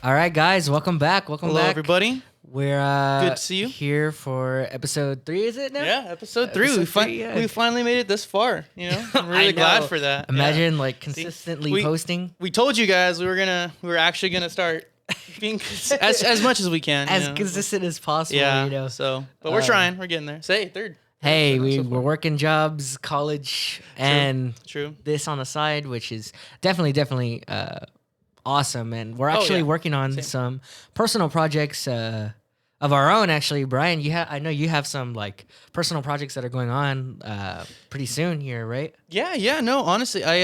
All right, guys, welcome back. Welcome Hello, back. everybody. We're Good to see you. here for episode 3, is it now? Yeah, episode 3. We finally made it this far. You know, I'm really glad for that. Imagine Yeah. like consistently posting. We told you guys we were actually gonna start being as much as we can, as consistent as possible. Yeah. You know. So, but we're trying. We're getting there. Say third. Hey, we're working jobs, college, and True. this on the side, which is definitely awesome. And we're actually working on some personal projects of our own. Actually, Brian, I know you have some like personal projects that are going on pretty soon here, right? Yeah. No, honestly, I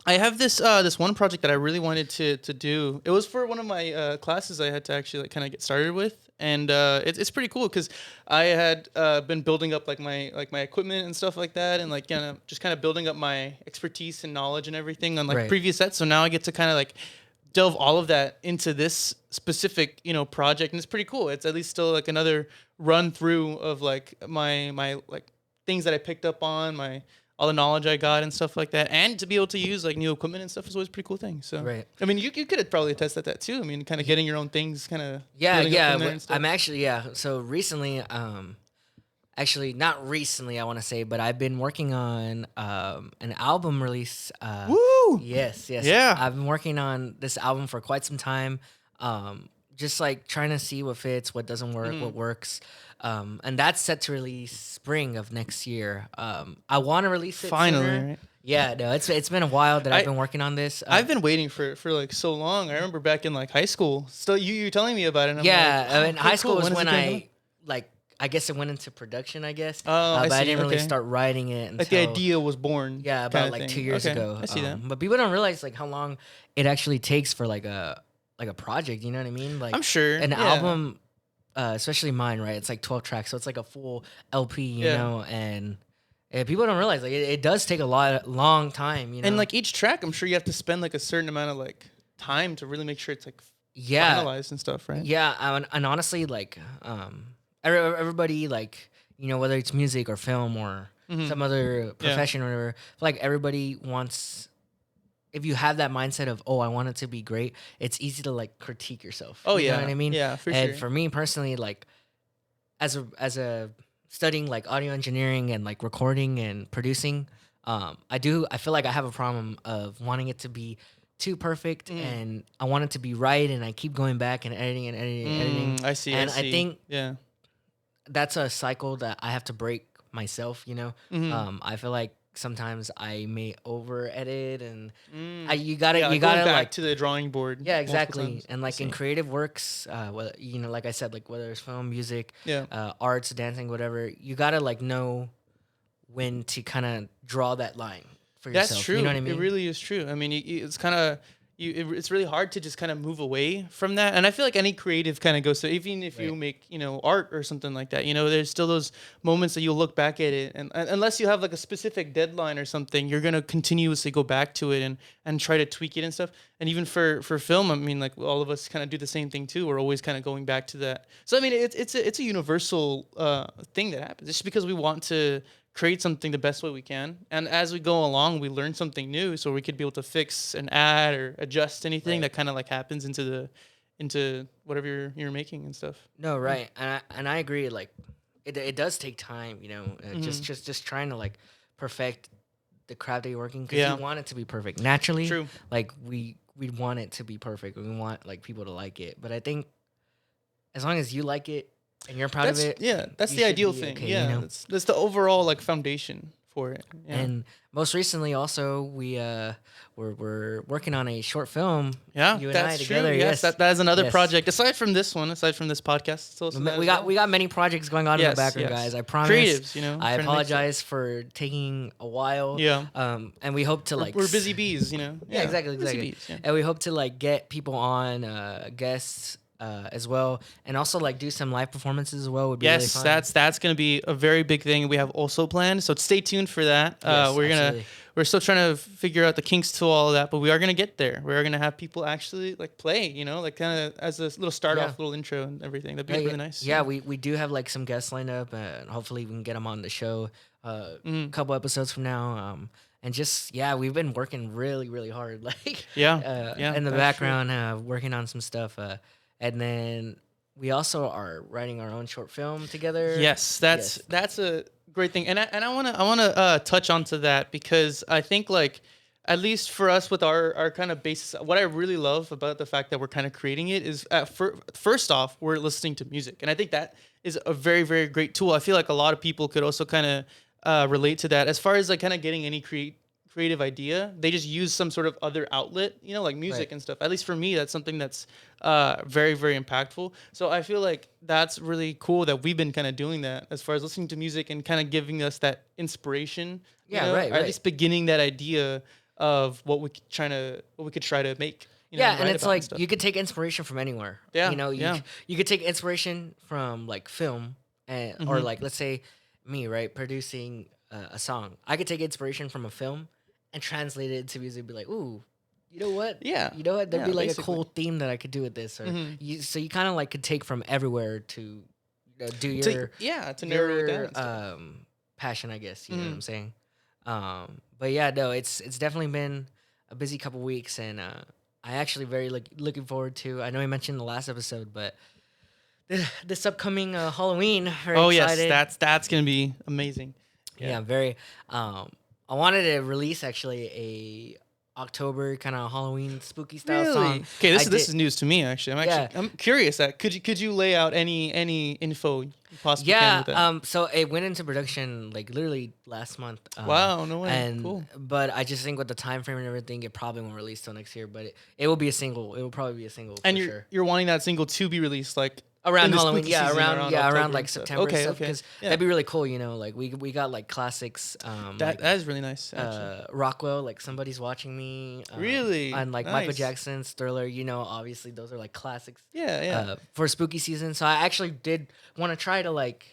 have this one project that I really wanted to do. It was for one of my classes I had to actually like kind of get started with, and it's pretty cool because I had been building up like my equipment and stuff like that, and like kind of building up my expertise and knowledge and everything on like previous sets. So now I get to kind of like delve all of that into this specific project, and it's pretty cool. It's at least still like another run through of like my like things that I picked up on all the knowledge I got and stuff like that, and to be able to use like new equipment and stuff is always a pretty cool thing. So, I mean, you could have probably attested that too. I mean, kind of getting your own things, kind of I'm actually So recently, actually not recently, I want to say, but I've been working on an album release. Woo! Yes. Yeah. I've been working on this album for quite some time. Just like trying to see what fits, what doesn't work, what works. And that's set to release spring of next year. I want to release it finally, sooner. right? Yeah, no, it's been a while that I've been working on this. I've been waiting for like so long. I remember back in like high school. Still, you telling me about it. And I'm like, in high school was when I guess it went into production. I guess. But I didn't really start writing it until, like the idea was born. Yeah, about like 2 years ago. I see that. But people don't realize like how long it actually takes for like a project. You know what I mean? Like I'm sure an album. Especially mine, right? It's like 12 tracks, so it's like a full LP, you know, and people don't realize like it does take a long time, you know. And like each track, I'm sure you have to spend like a certain amount of like time to really make sure it's like finalized and stuff, right? Yeah, and honestly, like everybody, like whether it's music or film or some other profession or whatever, like everybody wants. If you have that mindset of, I want it to be great, it's easy to like critique yourself. You know what I mean? Yeah, for sure. And for me personally, like as a studying like audio engineering and like recording and producing, I feel like I have a problem of wanting it to be too perfect and I want it to be right, and I keep going back and editing. I see. I think that's a cycle that I have to break myself, I feel like sometimes I may over edit and you gotta going back like to the drawing board. Yeah, exactly. And like in creative works, like I said, like whether it's film, music, arts, dancing, whatever, you gotta like know when to kind of draw that line for yourself. That's true. You know what I mean? It really is true. I mean, it's kind of it's really hard to just kind of move away from that. And I feel like any creative kind of goes to, even if you make, art or something like that, there's still those moments that you'll look back at it. And unless you have like a specific deadline or something, you're going to continuously go back to it and try to tweak it and stuff. And even for film, I mean, like all of us kind of do the same thing too. We're always kind of going back to that. So, I mean, it's a universal thing that happens. It's just because we want to create something the best way we can, and as we go along we learn something new, so we could be able to fix and add or adjust anything that kind of like happens into whatever you're making and stuff. No, right. And I agree, like it does take time, just trying to like perfect the craft that you're working, because you want it to be perfect naturally. True. Like we want it to be perfect, we want like people to like it, but I think as long as you like it and you're proud of it. Yeah, that's the ideal thing. Okay, that's the overall like foundation for it. Yeah. And most recently, also we're working on a short film. Yeah, you and that's I together. True. Yes, that is another project aside from this podcast. So we got many projects going on in the background, guys. I promise. Creatives, I apologize for taking a while. Yeah. And we hope to like we're busy bees, Yeah, exactly. Bees, And we hope to like get people on guests. As well, and also like do some live performances as well would be really fun. That's gonna be a very big thing we have also planned, so stay tuned for that. We're still trying to figure out the kinks to all of that, but we are gonna get there. We are gonna have people actually like play, like kind of as a little start off, little intro and everything. That'd be really nice. Yeah, we do have like some guests lined up, and hopefully we can get them on the show a couple episodes from now. and just yeah, we've been working really really hard, like Yeah, yeah, in the that's true. background, working on some stuff, and then we also are writing our own short film together. Yes, Yes, that's a great thing, and I wanna touch onto that because I think like at least for us with our kind of basis, what I really love about the fact that we're kind of creating it is first off we're listening to music, and I think that is a very very great tool. I feel like a lot of people could also kind of relate to that as far as like kind of getting any creative idea. They just use some sort of other outlet, like right. music and stuff. At least for me, that's something that's very, very impactful. So I feel like that's really cool that we've been kind of doing that as far as listening to music and kind of giving us that inspiration, Yeah, right, or at right. least beginning that idea of what we could try to make, Yeah, and and write it's about and like stuff. you could take inspiration from anywhere. Yeah, yeah. You could take inspiration from like film, and or Hmm. like let's say me, right, producing a song. I could take inspiration from a film and translate it into music. And be like, ooh, you know what? Yeah, You know what? There'd yeah. be like a Basically. cool theme that I could do with this, or Hmm. so you kind of like could take from everywhere to do To narrow it down your and stuff. passion, I guess. You know what Hmm. I'm saying? But yeah, no, it's definitely been a busy couple weeks, and I actually very looking forward to. I know I mentioned in the last episode, but this upcoming Halloween, very Oh yes, excited. that's gonna be amazing. Yeah. Yeah, very. Um, I wanted to release actually a October kind of Halloween spooky style song. Really? Okay, I this did, is news to me actually. yeah, I'm curious that could you lay out any info you possibly can yeah. with that? So it went into production like literally last month. Wow, no way. And Cool. but I just think with the time frame and everything, it probably won't release till next year. But it will be a single. It will probably be a single And for sure. you're wanting that single to be released like in Around the Halloween, spooky yeah, season around around around October like and stuff. September and Okay, stuff, okay. because Yeah. that'd be really cool. Like we got like classics, like That is really nice actually. Rockwell, like Somebody's Watching Me, Really? and like Michael Nice. Jackson's Thriller. Obviously those are like classics, Yeah, yeah. for spooky season. So I actually did want to try to like,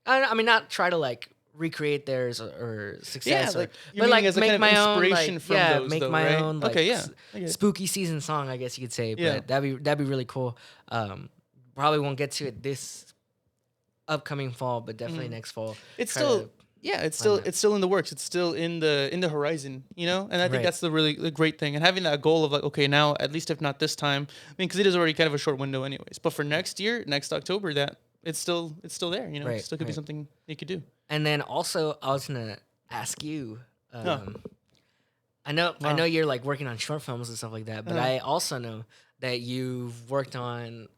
I mean not try to like recreate theirs or Yeah, success, or like you're but meaning like as a kind make of my own, inspiration like from yeah, those make though, my right? own like Okay, yeah. I get it. spooky season song, I guess you could say. Yeah. But that'd be really cool. Probably won't get to it this upcoming fall, but definitely Mhm. next fall. It's Try to still yeah, plan that. it's still in the works. It's still in the horizon, And I think Right. that's the great thing. And having that goal of like, okay, now at least if not this time, I mean, because it is already kind of a short window, anyways. But for next year, next October, that it's still there. It Right. still could be Right. something you could do. And then also, I was gonna ask you. Huh. I know Wow. you're like working on short films and stuff like that, but Uh-huh. I also know that you've worked on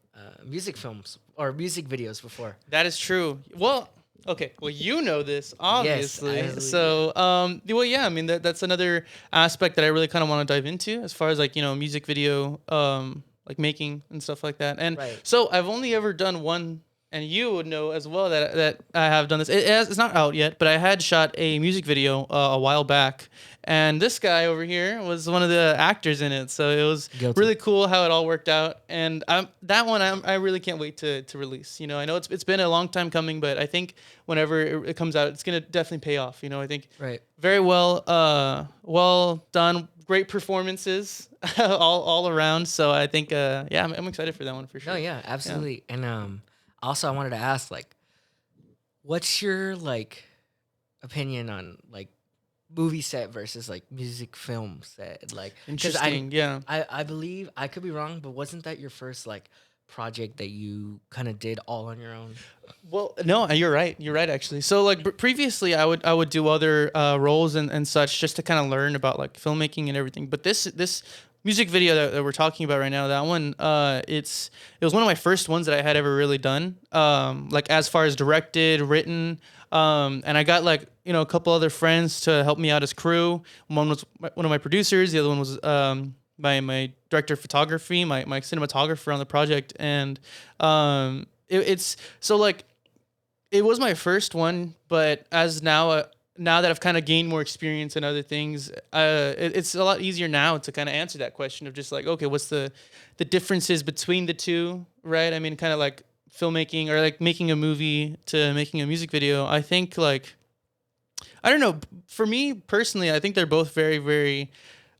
music films or music videos before. That is true. Well, okay. Well, you know this, Yes, obviously. So, well, yeah. I mean, that's another aspect that I really kind of want to dive into, as far as like music video, like making and stuff like that. And right. so, I've only ever done one, and you would know as well that I have done this. It's not out yet, but I had shot a music video a while back, and this guy over here was one of the actors in it. So it was Guilty. really cool how it all worked out. And that one I really can't wait to release. I know it's been a long time coming, but I think whenever it comes out, it's gonna definitely pay off. I think Right. very well done, great performances all around. So I think yeah, I'm excited for that one for No, sure. yeah, Yeah. absolutely. And also I wanted to ask, like, what's your like opinion on like movie set versus like music film set? Like, because Interesting. Yeah. I believe I could be wrong, but wasn't that your first like project that you kind of did all on your own? Well, no, you're right. You're right, actually. So, like previously, I would do other roles and such just to kind of learn about like filmmaking and everything. But this music video that we're talking about right now, that one, it was one of my first ones that I had ever really done. Like as far as directed, written, and I got like a couple other friends to help me out as crew. One was one of my producers. The other one was my director of photography, my cinematographer on the project, and it's so like it was my first one, but as now that I've kind of gained more experience in other things, it's a lot easier now to kind of answer that question of just like, okay, what's the differences between the two, right? I mean, kind of like filmmaking or like making a movie to making a music video. I think like I don't know. For me personally, I think they're both very, very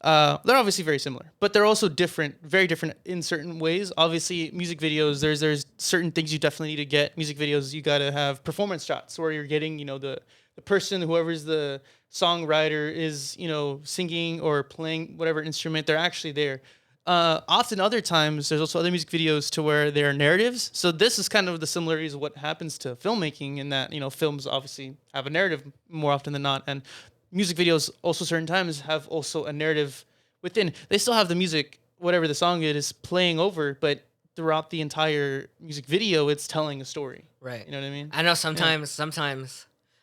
They're obviously very similar, but they're also different, very different in certain ways. Obviously, music videos, there's certain things you definitely need to get. Music videos, you gotta have performance shots where you're getting, the person, whoever's the songwriter is, singing or playing whatever instrument, they're actually there. Often other times there's also other music videos to where there are narratives. So this is kind of the similarities of what happens to filmmaking in that, films obviously have a narrative more often than not. And music videos also certain times have also a narrative within. They still have the music, whatever the song it is playing over, but throughout the entire music video, it's telling a story. Right. You know what I mean? I know sometimes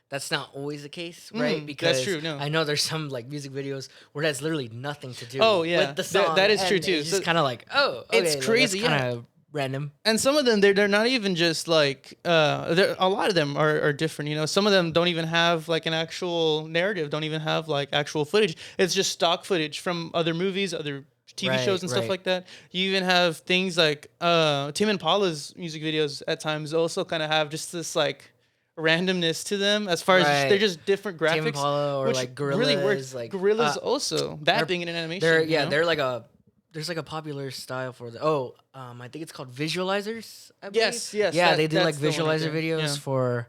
that's not always the case, right? Because that's true. No. I know there's some like music videos where that's literally nothing to do Oh, yeah. with the song. That is true, and too. It's just So kind of like, oh, okay, it's like, crazy, that's kind of random. And some of them, they're not even just like, a lot of them are different. Some of them don't even have like an actual narrative, don't even have like actual footage. It's just stock footage from other movies, other TV shows and stuff like that. You even have things like Tim Impala's music videos at times also kind of have just this like randomness to them as far as they're just different graphics. Tim Impala or which like Gorillas. really works. Like, Gorillas also, that being an animation. They're like there's like a popular style for I think it's called visualizers. I believe. Yes. Yeah, they do like that's the one right visualizer there. videos for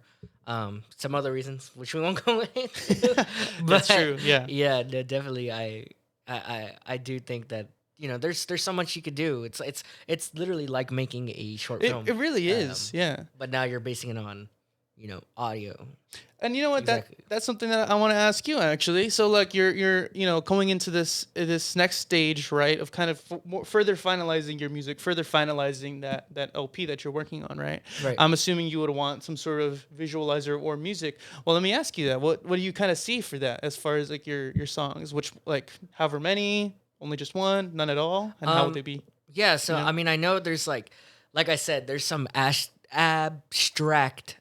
some other reasons, which we won't go into. But That's true. Yeah. Yeah, definitely. I do think that there's so much you could do. It's literally like making a short film. It really is. Yeah. But now you're basing it on audio. And you know what? Exactly. That's something that I want to ask you actually. So like you're going into this next stage, right? Of kind of further finalizing your music, further finalizing that LP that you're working on, right? Right. I'm assuming you would want some sort of visualizer or music. Well, let me ask you that. What do you kind of see for that as far as like your songs? Which like however many, only just one, none at all, and how would they be? Yeah. So I mean, I know there's like I said, there's some abstract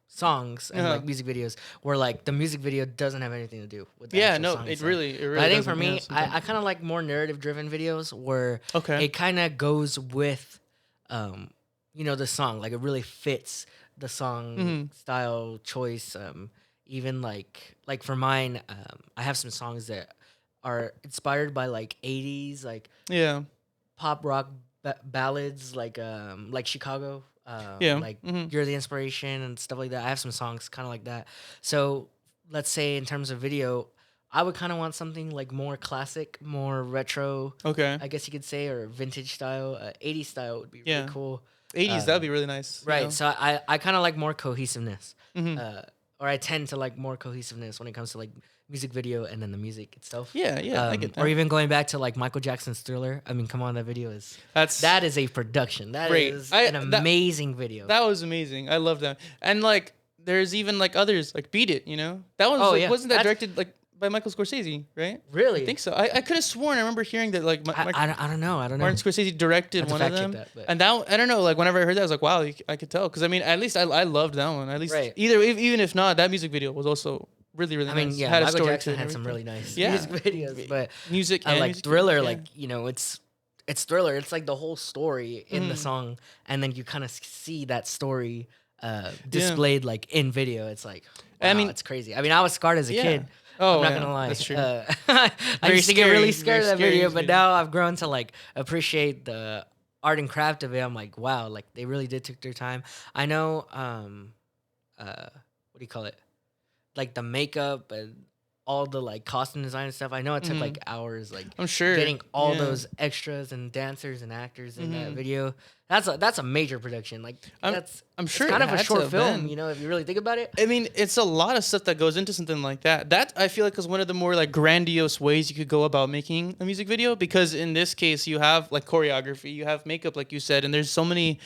songs and like music videos where like the music video doesn't have anything to do with the actual song it itself. really But I think for doesn't, me, sometimes. I kind of like more narrative driven videos where Okay. it kind of goes with the song, like it really fits the song style choice. Even like for mine, I have some songs that are inspired by like 80s like Yeah. pop rock ballads like Chicago. Yeah. Like You're the Inspiration and stuff like that. I have some songs kind of like that. So let's say in terms of video, I would kind of want something like more classic, more retro. Okay. I guess you could say, or vintage style. 80s style would be Yeah. really cool. 80s, that'd be really nice. Right. So I kind of like more cohesiveness. Or I tend to like more cohesiveness when it comes to like music video and then the music itself. Yeah, I get that. Or even going back to like Michael Jackson's Thriller. I mean, come on, that video is that is a production. That great. is an amazing video. That was amazing. I love that. And like, there's even like others like Beat It. That was wasn't that directed like by Michael Scorsese, right? Really? I think so. I could have sworn I remember hearing that like I don't know. Martin Scorsese directed one of them. That, and that I don't know. Like whenever I heard that, I was like, wow, I could tell because I mean, at least I loved that one. At least even if not, that music video was also really nice. I mean, yeah, had Michael a story Jackson to it had some really nice Yeah. music videos, but music I and like music Thriller. videos, Like it's Thriller. It's like the whole story in the song, and then you kind of see that story displayed like in video. It's like, wow, I mean, it's crazy. I mean, I was scarred as a kid. Oh, I'm not gonna lie. That's true. I Very used to get really scary, scared of that very video, scary but now I've grown to like appreciate the art and craft of it. I'm like, wow, like they really did take their time. I know, what do you call it? Like the makeup and all the like costume design and stuff. I know it took like hours, like I'm sure getting all those extras and dancers and actors in that video. That's a major production. Like I'm sure it's kind it of a had short to have film, been. if you really think about it. I mean, it's a lot of stuff that goes into something like that. That I feel like is one of the more like grandiose ways you could go about making a music video because in this case you have like choreography, you have makeup, like you said, and there's so many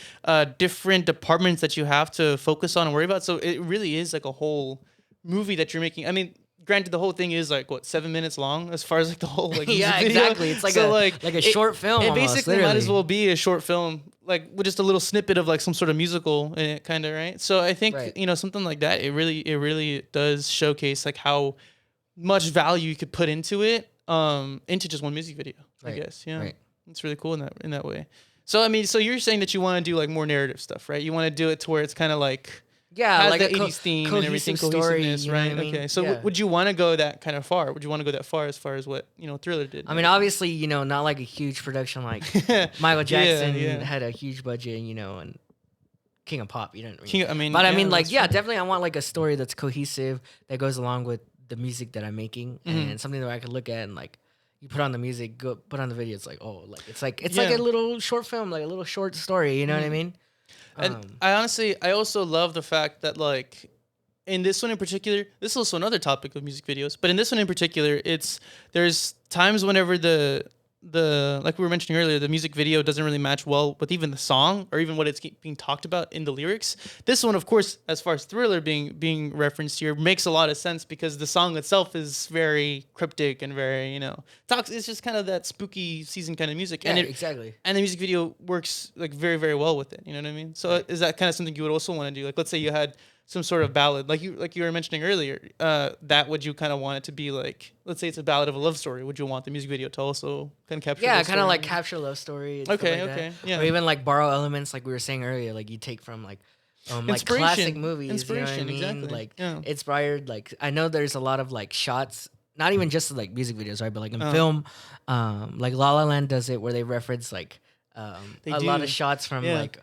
different departments that you have to focus on and worry about. So it really is like a whole movie that you're making. I mean, granted, the whole thing is like what 7 minutes long as far as like the whole like music Yeah, video. exactly. It's like So, a short film. It almost, basically might as literally. well be a short film, like with just a little snippet of like some sort of musical in it, kind of, right? So I think Right. something like that. It really does showcase like how much value you could put into it, into just one music video. I Right. guess, yeah, Right. it's really cool in that way. So I mean, so you're saying that you want to do like more narrative stuff, right? You want to do it to where it's kind of like Yeah, has like the a 80s theme and everything, cohesive story. cohesiveness, You know what right? I mean? Okay. So Yeah. would you want to go that kind of far? Would you want to go that far as what, Thriller did? I and mean, everything? obviously, not like a huge production like Michael Yeah, Jackson yeah. had a huge budget, and King of Pop. You know what I mean? I mean, But I yeah, mean, like, that's yeah, true. definitely, I want like a story that's cohesive that goes along with the music that I'm making, Mhm. and something that I could look at and like. You put on the music, go put on the video. It's like, oh, like it's like a Yeah. little short film, like a little short story. You know what I Mhm. mean? And I also love the fact that like in this one in particular, this is also another topic of music videos, but in this one in particular, there's times whenever the like we were mentioning earlier, the music video doesn't really match well with even the song or even what it's being talked about in the lyrics. This one, of course, as far as Thriller being referenced here, makes a lot of sense because the song itself is very cryptic and very talks. It's just kind of that spooky season kind of music, Yeah, exactly. and the music video works like very very well with it. You know what I mean? So Right. is that kind of something you would also want to do? Like let's say you had some sort of ballad, like you were mentioning earlier. That would you kind of want it to be like? Let's say it's a ballad of a love story. Would you want the music video to also kind of capture? Yeah, those kind of like stories? capture love story. And Okay, stuff like okay, that. yeah. Or even like borrow elements, like we were saying earlier, like you take from like classic Inspiration, movies. You know what I mean? exactly. Like Yeah. inspired. Like I know there's a lot of like shots, not even just like music videos, right? But like in Uh, film, like La La Land does it, where they reference like They a lot do. of shots from Yeah. like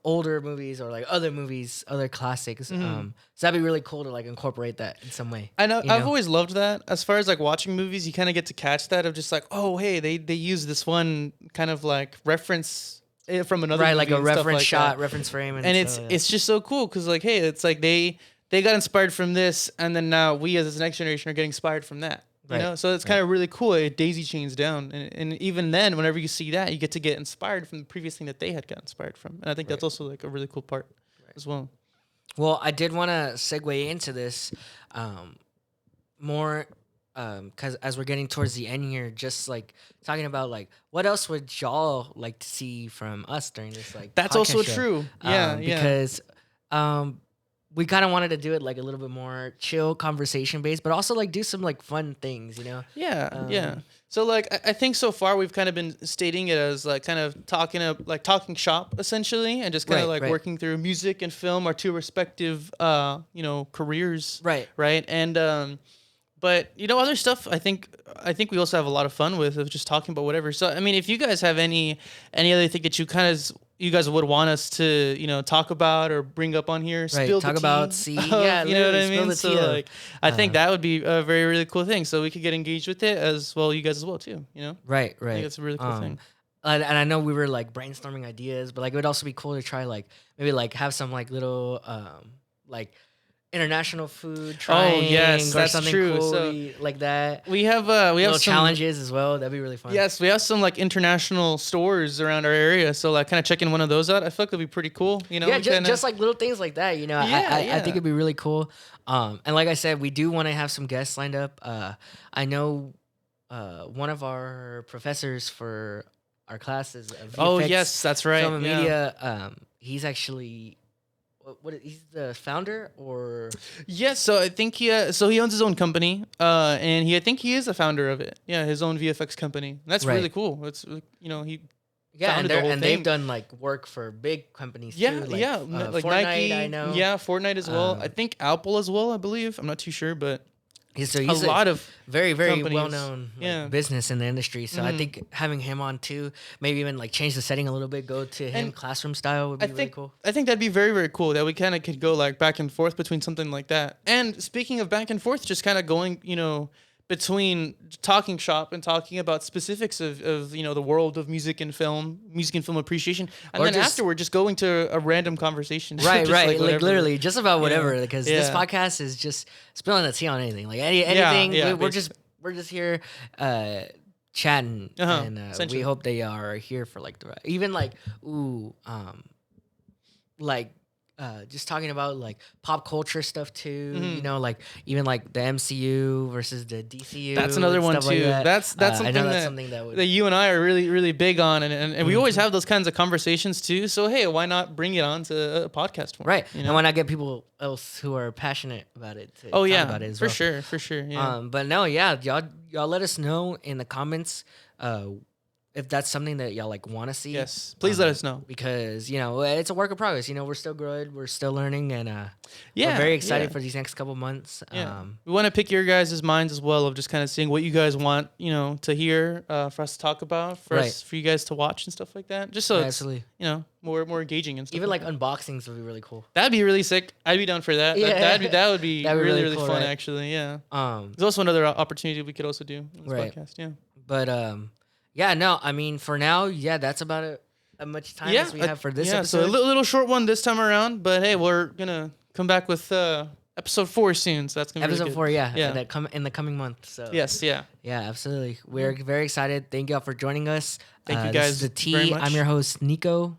older movies or like other movies, other classics. Mhm. So that'd be really cool to like incorporate that in some way. I know. You I've know? always loved that. As far as like watching movies, you kind of get to catch that of just like, oh, hey, they use this one kind of like reference from another Right, movie like a and stuff reference like shot, that. reference frame, and And stuff like that. it's just so cool because like, hey, it's like they got inspired from this, and then now we as the next generation are getting inspired from that. You Right, know, so it's right. kind of really cool. It daisy chains down, and even then, whenever you see that, you get to get inspired from the previous thing that they had got inspired from, and I think that's Right. also like a really cool part as well. Well, I did want to segue into this um, more because as we're getting towards the end here, just like talking about like what else would y'all like to see from us during this like That's podcast also show? true. Yeah, yeah. Because we kind of wanted to do it like a little bit more chill conversation based, but also like do some like fun things, Yeah, yeah. Um, So like I think so far we've kind of been stating it as like kind of talking shop essentially, and just kind of Right, like right. working through music and film, our two respective careers, Right. right? And but other stuff I think we also have a lot of fun with of just talking about whatever. So I mean, if you guys have any other thing that you guys would want us to talk about or bring up on here, Right. spill Talk the about tea, see, of, yeah, you know what literally I spill mean? the So tea of, like I think uh, that would be a very really cool thing. So we could get engaged with it as well, you guys as well too. Right, I right. think it's a really cool thing. And I know we were like brainstorming ideas, but like it would also be cool to try like maybe like have some like little like international food Oh trying yes, or that's something true. cool So like that. we have Little some challenges as well. That'd be really fun. yes, we have some like international stores around our area. So like kind of checking one of those out. I feel like it'd be pretty cool. Yeah, we kinda, just like little things like that. Yeah, I yeah. think it'd be really cool. And like I said, we do want to have some guests lined up. I know one of our professors for our classes, Oh VFX, yes, that's right. film and yeah. media. He's actually he's the founder or Yes, so I think he owns his own company, and I think he is a founder of it. Yeah, his own VFX company. And that's really Right. cool. It's he yeah, founded the whole and they've thing. done like work for big companies Yeah, too. Like, yeah, like Fortnite, Nike. I know. Yeah, Fortnite as well. I Um, think Apple as well. I believe. I'm not too sure, but So a he's lot of very companies. well known Yeah. business in the industry. So I Mhm. think having him on too, maybe even like change the setting a little bit, go to him And classroom style would be I really think cool. I think that'd be very very cool that we kind of could go like back and forth between something like that. And speaking of back and forth, just kind of going between talking shop and talking about specifics of the world of music and film appreciation, and Or then just- afterward just going to a random conversation. Right, Just, right, like whatever. literally just about whatever. Because this Yeah. podcast is just spilling the tea on anything, like Yeah, anything. yeah, We're just here chatting, Uh-huh, and we essentially. hope they are here for like even like like just talking about like pop culture stuff too. Mhm. Like even like the MCU versus the DCU. That's another and one stuff like too. that. That's I something know that's that something that would. that you and I are really really big on, and we always Mhm. have those kinds of conversations too. So hey, why not bring it on to a podcast form? Right, You and know? why not get people else who are passionate about it to Oh talk yeah, about it as for well. sure, for sure. Yeah. But no, yeah, y'all let us know in the comments if that's something that y'all like want to see. Yes, please let us know. Because it's a work of progress. We're still growing, we're still learning, and Yeah, we're very excited yeah. for these next couple months. Yeah. We want to pick your guys' minds as well of just kind of seeing what you guys want, to hear for us to talk about, for you guys to watch and stuff like that. Just so it's, absolutely. more engaging and stuff. Even like unboxings would be really cool. That'd be really sick. I'd be down for that. Yeah. That would be That'd be really cool, fun right? actually. Yeah. There's also another opportunity we could also do on this podcast. Yeah. But yeah, no, I mean for now, yeah, that's about it. As much time as we have for this episode. So a little short one this time around, but hey, we're gonna come back with episode 4 soon. So that's gonna be episode really 4, yeah. in the coming month. So yes, yeah. Yeah, absolutely. We're very excited. Thank y'all for joining us. Thank you guys. This is the T. Very much. I'm your host, Nico.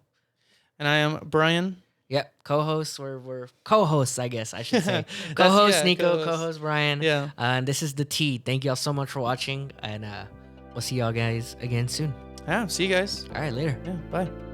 And I am Brian. Yep, co-hosts. We're co-hosts, I guess I should say. Co-host Nico, co-host Brian. Yeah. And this is the T. Thank y'all so much for watching, and we'll see y'all guys again soon. Yeah, see you guys. All right, later. Yeah, bye.